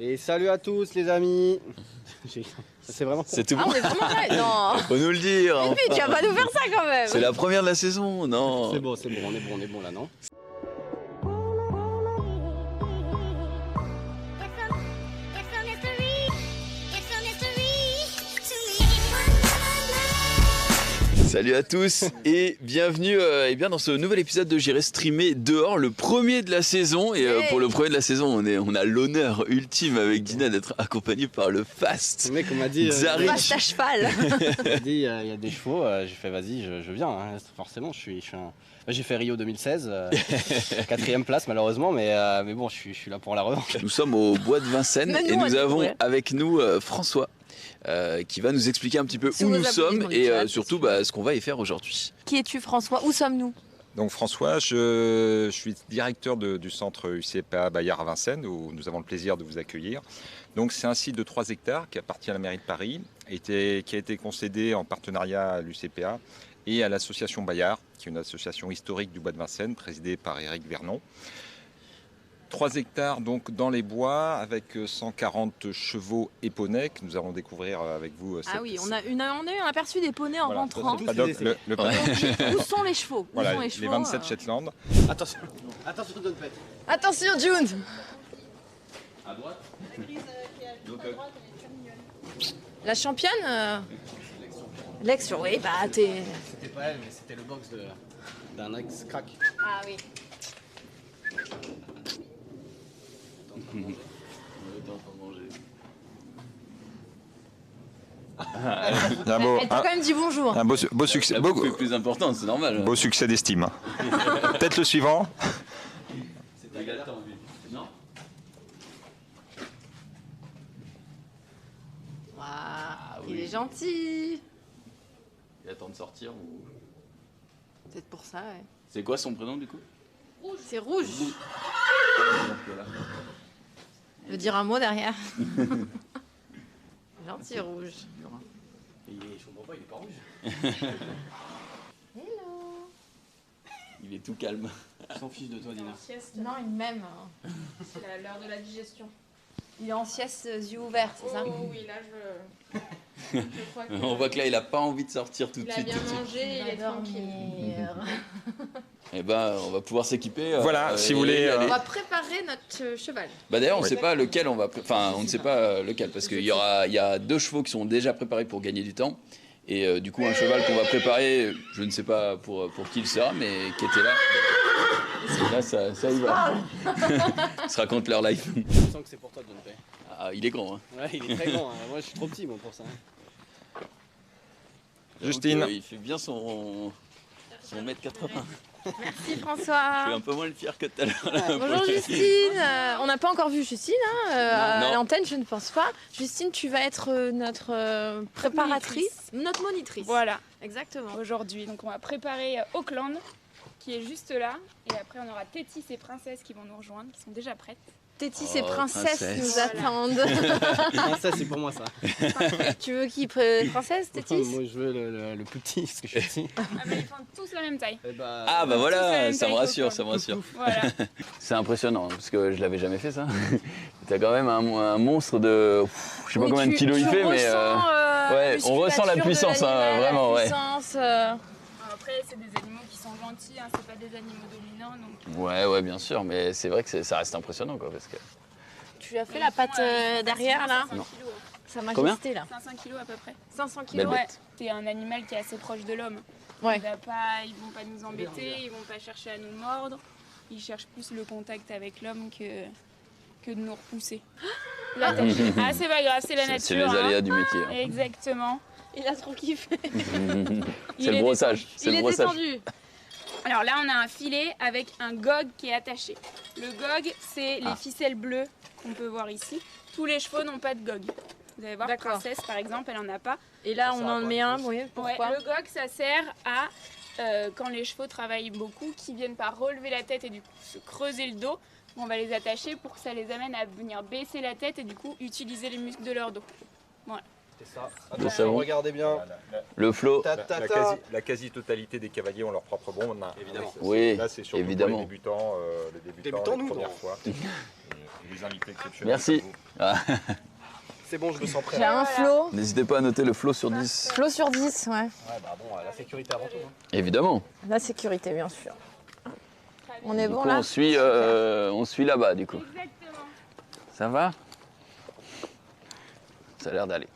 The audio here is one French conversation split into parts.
Et salut à tous les amis. C'est vraiment... C'est tout Ah, bon. on est vraiment là. Non. Faut nous le dire. Mais enfin. tu vas pas nous faire ça quand même. C'est la première de la saison, non. C'est bon, on est bon là, non? Salut à tous et bienvenue dans ce nouvel épisode de J'irai streamer dehors, le premier de la saison. Et pour le premier de la saison, on a l'honneur ultime avec Dina d'être accompagné par le Fast. Le mec, on m'a dit... Zari. Vache à cheval. il m'a dit, il y a des chevaux, j'ai fait vas-y, je viens, hein. Forcément, j'ai fait Rio 2016, 4ème place malheureusement, mais bon, je suis là pour la revanche. Nous sommes au bois de Vincennes Mais et nous, nous on est avons ouais. avec nous François qui va nous expliquer un petit peu Si où vous nous abonnez sommes dans le et chat, surtout ce qu'on va y faire aujourd'hui. Qui es-tu, François? Où sommes-nous? Donc François, je suis directeur du centre UCPA Bayard à Vincennes où nous avons le plaisir de vous accueillir. Donc c'est un site de 3 hectares qui appartient à la mairie de Paris, qui a été concédé en partenariat à l'UCPA et à l'association Bayard, qui est une association historique du bois de Vincennes présidée par Éric Vernon. 3 hectares donc dans les bois avec 140 chevaux et poneys que nous allons découvrir avec vous. Ah oui, on a eu un aperçu des poneys en Voilà, rentrant. ça, c'est le paddock, le paddock. Où sont les chevaux? Où Voilà, sont les les chevaux 27 Shetland. Attention, John Pet. Attention, June. À droite. La championne Lex, oui, bah t'es... C'était pas elle, mais c'était le box d'un ex-crack. Ah oui. Elle t'a quand même dit bonjour. Un beau succès, La bouffe est plus importante, c'est normal. beau succès d'estime. Peut-être le suivant. C'est un gâteau en vue. Non. Waouh, oui. il est gentil. Il attend de sortir ou... Peut-être pour ça, ouais. C'est quoi son prénom du coup? C'est rouge. Il veut dire un mot derrière. Gentil rouge. Je comprends pas, il est pas rouge. Hello. Il est tout calme. Il s'en fiche de toi, Dina. Non, il m'aime. C'est l'heure de la digestion. Il est en sieste, yeux ouverts, c'est ça? Oh oui, là je crois que On voit que là il a pas envie de sortir tout de il a suite. bien mangé, il est tranquille. dormir. Et on va pouvoir s'équiper. Voilà, si vous voulez, On va préparer notre cheval. D'ailleurs, on ne Oui. sait pas lequel on va. Enfin, on ne sait pas lequel parce qu'il y a 2 chevaux qui sont déjà préparés pour gagner du temps. Et du coup, un cheval qu'on va préparer, je ne sais pas pour qui il sera, mais qui était là. Et là, ça y va. Ils se racontent leur life. Je sens que c'est pour toi, John Pet. Ah, il est grand. Hein. Ouais, il est très grand, hein. Moi je suis trop petit moi pour ça. Justine. Donc, il fait bien son 1m80. Merci Je François. suis un peu moins le fier que tout à l'heure. Bonjour Justine. On n'a pas encore vu Justine à Non. l'antenne, je ne pense pas. Justine, tu vas être notre préparatrice, notre monitrice. Voilà, Exactement. aujourd'hui. Donc on va préparer Auckland, qui est juste là. Et après on aura Tétis et Princesse qui vont nous rejoindre, qui sont déjà prêtes. Tétis Oh, et Princesse princesse. nous Voilà. attendent. Non, ça c'est pour moi ça. Tu veux qui Princesse, Tétis? Moi je veux le plus petit parce que je suis petit. Ah mais ils font tous la même taille. Et bah, Ah bah Tous la voilà, même ça me taille rassure, qu'au ça me rassure. Voilà. C'est impressionnant parce que je l'avais jamais fait ça. T'as quand même un monstre de, je sais pas Oui, combien de kilos il fait, mais ouais, on ressent la puissance, hein, vraiment, ouais. Après c'est des animaux qui sont gentils, hein, c'est pas des animaux dominants. Donc... Ouais, bien sûr, mais c'est vrai que ça reste impressionnant quoi, parce que. Tu as fait la patte derrière là? 500 Non. kilos. Sa Combien majesté là. 500 kilos à peu près. 500 Belle kilos. bête. Ouais, c'est un animal qui est assez proche de l'homme. Ouais. Ils vont pas nous embêter, ils vont pas chercher à nous mordre. Ils cherchent plus le contact avec l'homme que de nous repousser. Là, ah, c'est pas grave, c'est la nature. C'est les aléas du métier. hein. Exactement. Il a trop kiffé. C'est le brossage. C'est Il le est brossage. détendu. Alors là, on a un filet avec un gog qui est attaché. Le gog, c'est les ficelles bleues qu'on peut voir ici. Tous les chevaux n'ont pas de gog. Vous allez voir, D'accord. Princesse, par exemple, elle en a pas. Et là, on en met un, oui, pourquoi? Ouais, le gog, ça sert à, quand les chevaux travaillent beaucoup, qui viennent pas relever la tête et du coup se creuser le dos, on va les attacher pour que ça les amène à venir baisser la tête et du coup utiliser les muscles de leur dos. Voilà. C'est ça. Le Attention, savon. regardez bien. Le flot. La quasi-totalité des cavaliers ont leur propre bombe. Évidemment. Oui, Là, c'est surtout évidemment. pour les débutants, nous, les premières non. fois. Et les invités exceptionnels. Merci. comme vous. Ah, C'est bon, je me sens prêt. J'ai un flot. n'hésitez pas à noter le flot sur 10. Flot sur 10, ouais. Ouais, bah bon, la sécurité avant tout. Hein. Évidemment. La sécurité, bien sûr. On est Du bon coup, là on suit là-bas, du coup. Exactement. Ça va? Ça a l'air d'aller.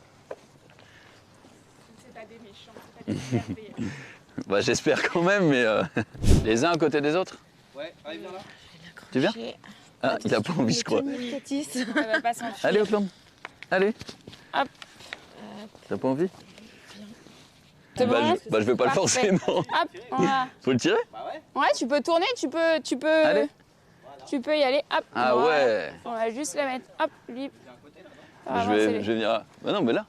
C'est pas des méchants, c'est pas des merveilleux. Bah, j'espère quand même, mais les uns à côté des autres. Ouais, allez, viens là. Tu viens? Ah, il a pas envie, je crois. Elle va pas s'enfuir. Allez, Auckland. Allez. Hop. T'as pas envie? C'est bah, bon? je vais pas Parfait. le forcer, non. Hop, voilà. Faut le tirer? Bah ouais. Ouais, tu peux tourner, tu peux Allez. y aller. Hop. Ah voilà. ouais. On va juste la mettre. Hop, lui. Je vais venir. Bah non, mais là.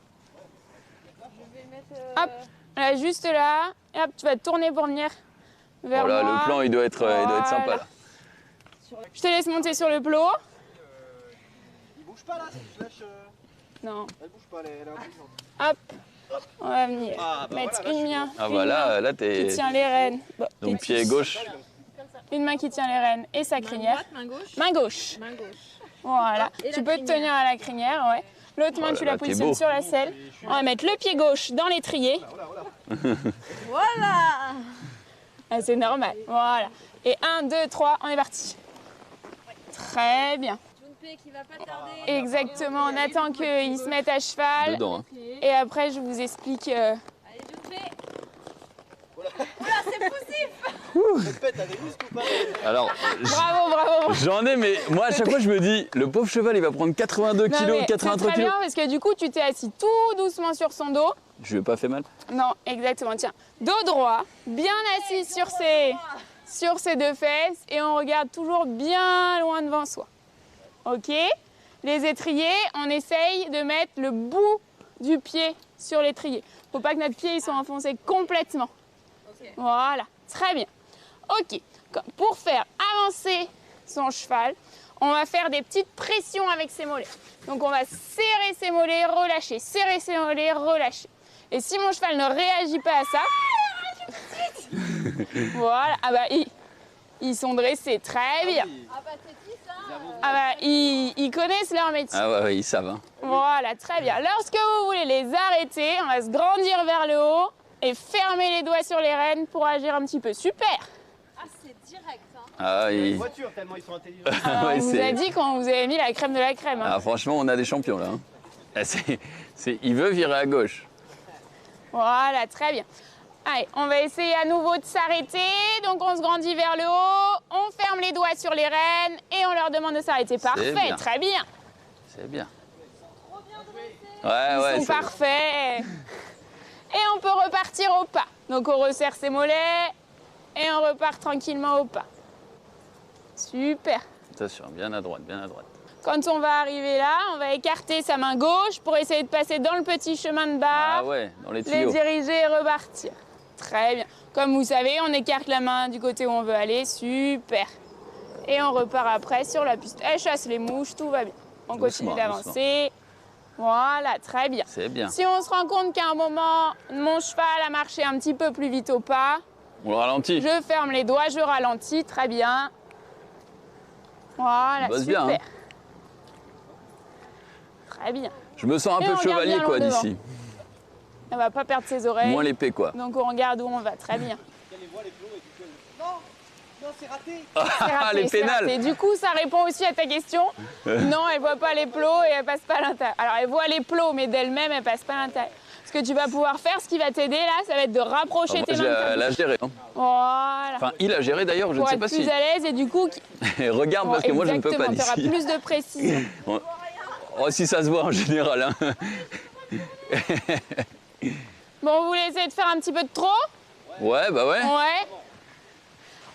Hop, là, juste là. Et hop, tu vas te tourner pour venir vers Oh là, moi. le plan, il doit être sympa, Voilà. là. Je te laisse monter sur le plot. Il bouge pas là, si je lâche. Non. Elle bouge pas, elle est intelligente. Hop. On va venir Ah, bah mettre voilà, là, une je suis main. Ah une bah main là, qui t'es. tient les rênes. Bon, Donc t'es pied petit. gauche. Une main qui tient les rênes et sa crinière. main gauche. Main gauche. Main gauche. Voilà. Et Tu la peux te tenir à la crinière, ouais. L'autre main, Oh là tu là, la t'es positionnes beau. sur la selle. On va mettre le pied gauche dans l'étrier. Voilà. Ah, c'est normal. Voilà. Et 1, 2, 3, on est parti. Très bien. Junpei qui va pas tarder. Exactement. On attend qu'ils se mettent à cheval. Dedans, hein. Et après, je vous explique. Allez, Junpei. Répète, t'as des muscles ou pas? Alors, Bravo, bravo. j'en ai, mais moi, à chaque fois, je me dis, le pauvre cheval, il va prendre 82 Non, kilos, mais 83 c'est très kilos. bien parce que du coup, tu t'es assis tout doucement sur son dos. Je lui ai pas fait mal. Non, exactement. Tiens, dos droit, bien assis sur ses deux fesses et on regarde toujours bien loin devant soi. Ok? Les étriers, on essaye de mettre le bout du pied sur l'étrier. Faut pas que notre pied il soit enfoncé complètement. Voilà, très bien. Ok, pour faire avancer son cheval, on va faire des petites pressions avec ses mollets. Donc on va serrer ses mollets, relâcher, serrer ses mollets, relâcher. Et si mon cheval ne réagit pas à ça, voilà, ah bah ils sont dressés, très bien. Ah bah c'est qui ça? Ah bah ils connaissent leur métier. Ah ouais, ils savent, hein. Voilà, très bien. Lorsque vous voulez les arrêter, on va se grandir vers le haut et fermer les doigts sur les rênes pour agir un petit peu. Super. Ah c'est direct hein. Ah, ils... Voiture, tellement ils sont intelligents. Alors, Ouais, on vous c'est- a dit quand vous avez mis la crème de la crème. hein. Ah, franchement, on a des champions, là. Hein. Ah, il veut virer à gauche. Voilà, très bien. Allez, on va essayer à nouveau de s'arrêter. Donc on se grandit vers le haut, on ferme les doigts sur les rênes et on leur demande de s'arrêter. Parfait, bien. très bien. C'est bien. Ils Ouais, sont c'est... parfaits. Et on peut repartir au pas. Donc on resserre ses mollets et on repart tranquillement au pas. Super. Attention, bien à droite, bien à droite. Quand on va arriver là, on va écarter sa main gauche pour essayer de passer dans le petit chemin de bas, Ah ouais, dans les les tuyaux. diriger et repartir. Très bien. Comme vous savez, on écarte la main du côté où on veut aller. Super. Et on repart après sur la piste. Elle chasse les mouches, tout va bien. On continue Doucement, d'avancer. Voilà, très bien. C'est bien. Si on se rend compte qu'à un moment, mon cheval a marché un petit peu plus vite au pas, On le ralentit. je ferme les doigts, je ralentis, très bien. Voilà, bosse super. bien, hein. Très bien. Je me sens un Et peu on regarde chevalier, bien quoi, loin devant. d'ici. On va pas perdre ses oreilles. Moins l'épée, quoi. Donc on regarde où on va, très bien. Non, c'est raté. C'est Ah, raté, les c'est pénales. raté. Du coup, ça répond aussi à ta question. Non, elle voit pas les plots et elle passe pas à l'intérieur. Alors elle voit les plots, mais d'elle-même, elle passe pas à l'intérieur. Ce que tu vas pouvoir faire, ce qui va t'aider là, ça va être de rapprocher Moi, tes mains de ta elle a bouche. géré. Hein. Voilà. Enfin, il a géré d'ailleurs, je Pour ne sais être pas plus si. à l'aise et du coup, Regarde, parce que moi, je ne peux pas tu auras d'ici. plus de précision. Oh, si ça se voit en général. Hein. Bon, vous voulez essayer de faire un petit peu de trop? Ouais, bah ouais. Ouais.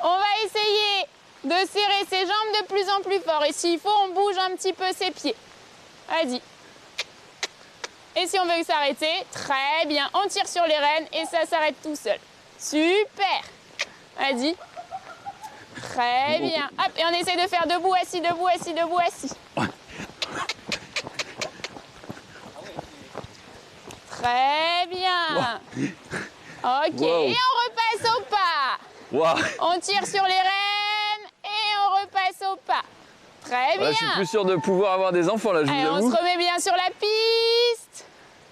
On va essayer de serrer ses jambes de plus en plus fort. Et s'il faut, on bouge un petit peu ses pieds. Vas-y. Et si on veut s'arrêter, très bien. On tire sur les rênes et ça s'arrête tout seul. Super. Vas-y. Très bien. Hop, et on essaie de faire debout, assis, debout, assis, debout, assis. Ok, Wow. et on repasse au pas. Waouh. On tire sur les rênes et on repasse au pas. Très bien. Ouais, je suis plus sûr de pouvoir avoir des enfants là, je Allez, vous on avoue. se remet bien sur la piste.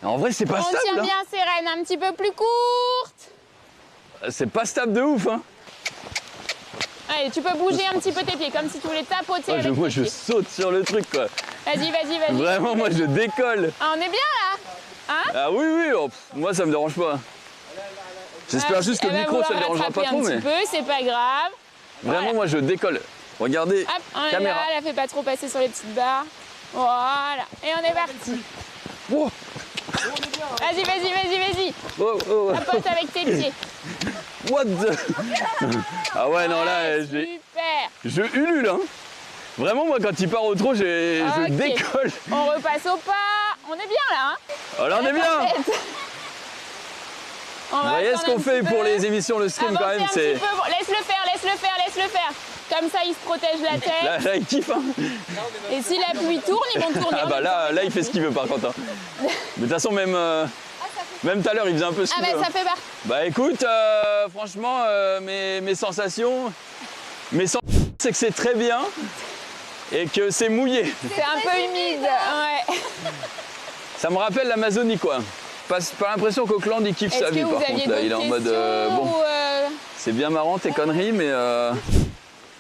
En vrai, c'est pas On stable. tient Hein. bien ses rênes un petit peu plus courtes. C'est pas stable de ouf. Hein. Allez, tu peux bouger un petit peu tes pieds, comme si tu voulais tapoter Ouais, avec moi, tes je pieds. saute sur le truc, quoi. Vas-y, vas-y, vas-y. Vraiment, moi, je décolle. Ah, on est bien là. Hein? Ah oui, oui, oh, pff, moi, ça me dérange pas. J'espère juste que le Elle va micro, ça vouloir ne dérangera pas rattraper trop, un mais petit peu, c'est pas grave. vraiment, moi, je décolle. Regardez, Hop, on est caméra. là, la fait pas trop passer sur les petites barres. Voilà, et on est parti. Oh, Vas-y, vas-y, vas-y, vas-y. oh, oh, Tapote avec tes pieds. what the... Ah ouais, non, là, Super. je ulule, hein. Vraiment, moi, quand il part au trot, je Ok. décolle. On repasse au pas. On est bien là, hein? Alors, on est bien. Parfaite. On Vous va voyez ce attendre qu'on un fait petit pour peu. les émissions, le stream, quand Avancez même, un c'est... petit peu. Bon, laisse-le faire, laisse-le faire, laisse-le faire. Comme ça, il se protège la tête. Là, il kiffe, hein. Et si la pluie tourne, ils vont tourner. Ah bah là, il fait ce qu'il veut, par contre. Hein. Mais de toute façon, même tout à l'heure, il faisait un peu ce Ah qu'il bah veut. ça fait pas. Bah écoute, franchement, mes sensations, c'est que c'est très bien et que c'est mouillé. C'est un peu humide. Ouais. Ça me rappelle l'Amazonie, quoi. Pas l'impression qu'Auckland, il kiffe sa Est-ce vie, que vous par aviez contre. Là, il est en d'autres mode, questions bon, ou, c'est bien marrant tes conneries, mais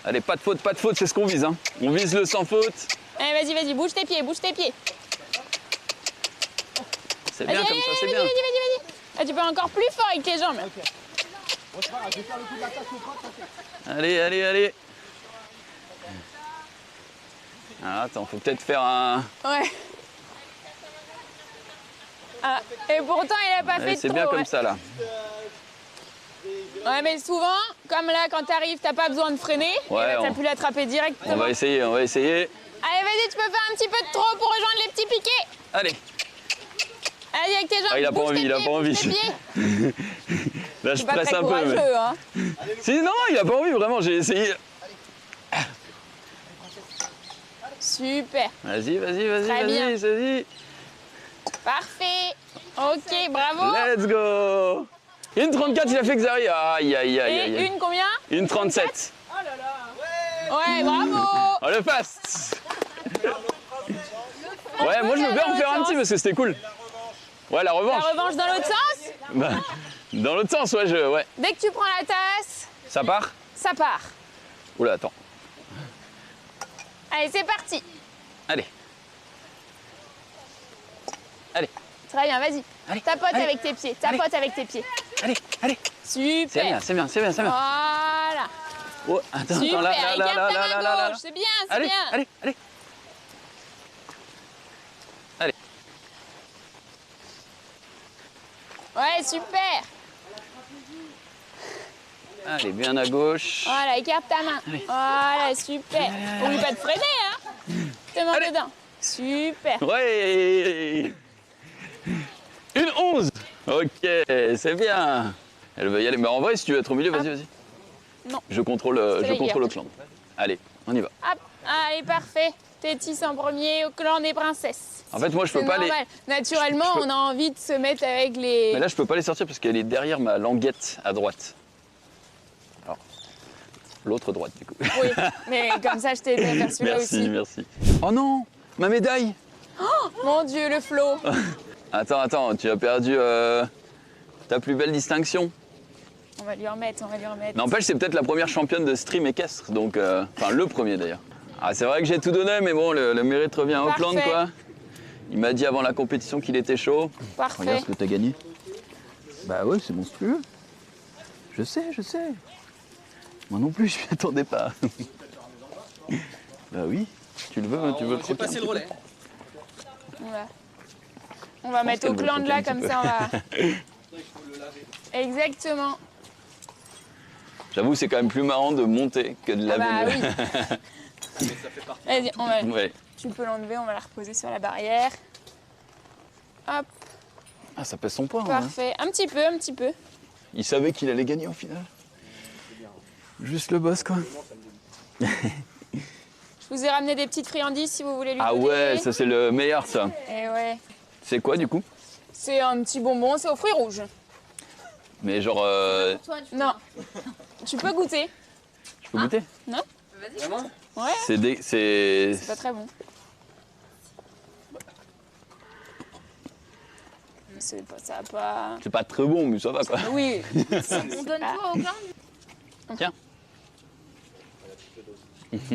allez, pas de faute, c'est ce qu'on vise. Hein. On vise le sans faute. Allez, vas-y, vas-y, bouge tes pieds, bouge tes pieds. C'est Vas-y, bien allez, comme ça, c'est vas-y, bien. vas-y, vas-y, vas-y. Ah, tu peux encore plus fort avec tes jambes. Allez, allez, allez. Ah, attends, faut peut-être faire un... Ouais. Ah, et pourtant, il a pas Allez, fait de c'est trop. bien ouais. comme ça, là. Ouais, mais souvent, comme là, quand t'arrives, t'as pas besoin de freiner. Ouais, et bah, t'as on- pu l'attraper directement. On va essayer, on va essayer. Allez, vas-y, tu peux faire un petit peu de trop pour rejoindre les petits piquets. Allez. Allez, avec tes jambes. Ah, il a pas bouge envie, tes il a pieds, pas bouge envie. tes pieds. Là, je C'est pas presse très un peu. courageux, Mais... hein. Si, non, il a pas envie, vraiment, j'ai essayé. Super. Vas-y, vas-y, Très bien. vas-y, vas-y. Parfait. Ok, bravo. Let's go. Une 34, il a fait Xari. Aïe, aïe, aïe, aïe. Et aïe. une combien? Une 37. Ouais, bravo. Oh, le fast. Ouais, moi, je veux bien en faire un petit parce que c'était cool. Ouais, la La revanche. revanche dans l'autre sens. Bah, dans l'autre sens, ouais, ouais. Dès que tu prends la tasse, Ça part. ça part. Oula, attends. Allez, c'est parti. Allez. Allez, Très bien, vas-y. Allez, Tapote allez. avec tes pieds. Tapote avec tes pieds. allez, allez. C'est bien, Super. c'est bien, c'est bien, c'est bien. Voilà. Oh, attends, Super. attends, là, Écarte là, ta là, main là, là, là. gauche. C'est bien, c'est Allez, bien. allez, allez. Allez. Ouais, super. Allez, bien à gauche. Voilà, écarte ta main. Voilà, super. Oublie pas de freiner, hein. Te main Allez. dedans. Super. Ouais. Une 11. Ok, c'est bien. Elle veut y aller. Mais en vrai, si tu veux être au milieu, vas-y, vas-y. Non. Je contrôle, C'est je la contrôle guerre. Auckland. Allez, on y va. Hop. Allez, parfait. Tétis en premier, au clan des princesses. En fait, moi, je peux C'est pas normal. Naturellement, je peux- on a envie de se mettre avec les... Mais là, je peux pas les sortir parce qu'elle est derrière ma languette à droite. Alors, l'autre droite, du coup. Oui, mais comme ça, je t'ai aidé à faire celui-là Merci, aussi. merci. Oh non, ma médaille. Mon Dieu, le flot. Attends, tu as perdu ta plus belle distinction. On va lui remettre, on va lui remettre. N'empêche, c'est peut-être la première championne de stream équestre, donc enfin le premier d'ailleurs. Ah, c'est vrai que j'ai tout donné, mais bon, le mérite revient à Auckland, Parfait. quoi. Il m'a dit avant la compétition qu'il était chaud. Parfait. Regarde ce que t'as gagné. Bah ouais, c'est monstrueux. Je sais. Moi non plus, je m'y attendais pas. Bah oui, tu le veux le croquer. Passer le relais. On va mettre qu'elle au veut clan de le là, croquer un comme petit ça, on va... Exactement. J'avoue, c'est quand même plus marrant de monter que de Ah laver. bah oui. Vas-y, on va... Ouais. Tu peux l'enlever, on va la reposer sur la barrière. Hop, Ah, ça pèse son poids. Hein. parfait. Un petit peu. Il savait qu'il allait gagner au final. Juste le boss, quoi. Je vous ai ramené des petites friandises si vous voulez lui Ah donner. ouais, ça c'est le meilleur, ça. Et ouais. C'est quoi, du coup? C'est un petit bonbon, c'est aux fruits rouges. Mais genre, Non. Tu peux goûter. je peux goûter? Non? Vraiment? Ouais, C'est c'est pas très bon. C'est pas, ça a pas... c'est pas très bon, mais ça va quoi. Oui. On donne quoi au gland? Tiens.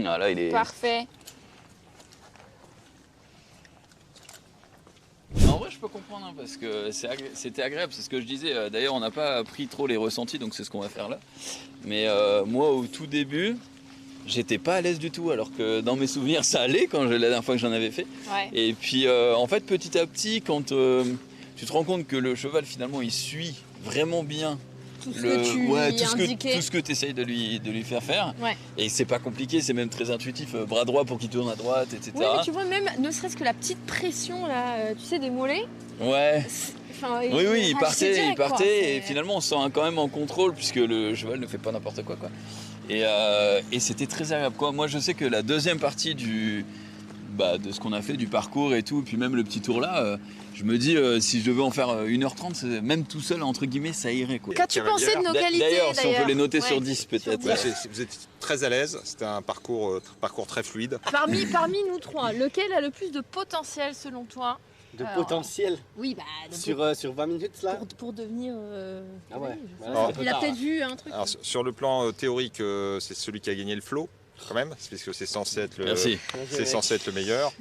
Ah là, il est. Parfait. En vrai, je peux comprendre hein, parce que c'était agréable, c'est ce que je disais. D'ailleurs, on n'a pas pris trop les ressentis, donc c'est ce qu'on va faire là. Mais moi, au tout début, j'étais pas à l'aise du tout, alors que dans mes souvenirs, ça allait quand la dernière fois que j'en avais fait. Ouais. Et puis, en fait, petit à petit, quand tu te rends compte que le cheval, finalement, il suit vraiment bien. Tout ce que tu lui indiquais. Tout ce que tu essayes de lui faire faire. Ouais. Et c'est pas compliqué, c'est même très intuitif. Bras droit pour qu'il tourne à droite, etc. Oui, mais tu vois, même ne serait-ce que la petite pression, là, tu sais, des mollets. Ouais. Enfin, Oui, oui, il rachetait partait, direct, quoi. et finalement on se sent quand même en contrôle puisque le cheval ne fait pas n'importe quoi. Et c'était très agréable. Quoi. Moi je sais que la deuxième partie de ce qu'on a fait, du parcours et tout, puis même le petit tour là, je me dis si je devais en faire 1h30, même tout seul entre guillemets, ça irait. Quoi. Qu'as-tu pensé de nos qualités D'ailleurs, si on peut les noter Ouais. sur 10 peut-être. Sur 10. Ouais, vous êtes très à l'aise, c'était un parcours très fluide. Parmi nous trois, lequel a le plus de potentiel selon toi? De Alors, potentiel Oui, bah, sur 20 minutes là? pour devenir. Ah ouais. je sais Bah, pas. c'est un peu Il a tard, peut-être hein. vu un truc. Alors, sur le plan théorique, c'est celui qui a gagné le flot, quand même, puisque c'est censé être Merci. c'est censé être le meilleur.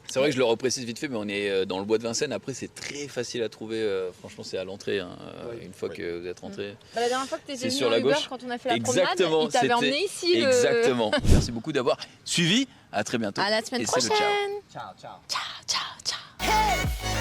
C'est vrai que je le reprécise vite fait, mais on est dans le bois de Vincennes. Après, c'est très facile à trouver. Franchement, c'est à l'entrée. Hein, Ouais. une fois que vous êtes rentré. Bah, la dernière fois que tu étais C'est venu sur en la Uber, gauche. quand on a fait la Exactement, promenade, il t'avait c'était- emmené ici. Exactement. Merci beaucoup d'avoir suivi. À très bientôt. À la semaine Et c'est le ciao. prochaine. Ciao, ciao. Ciao, ciao, ciao.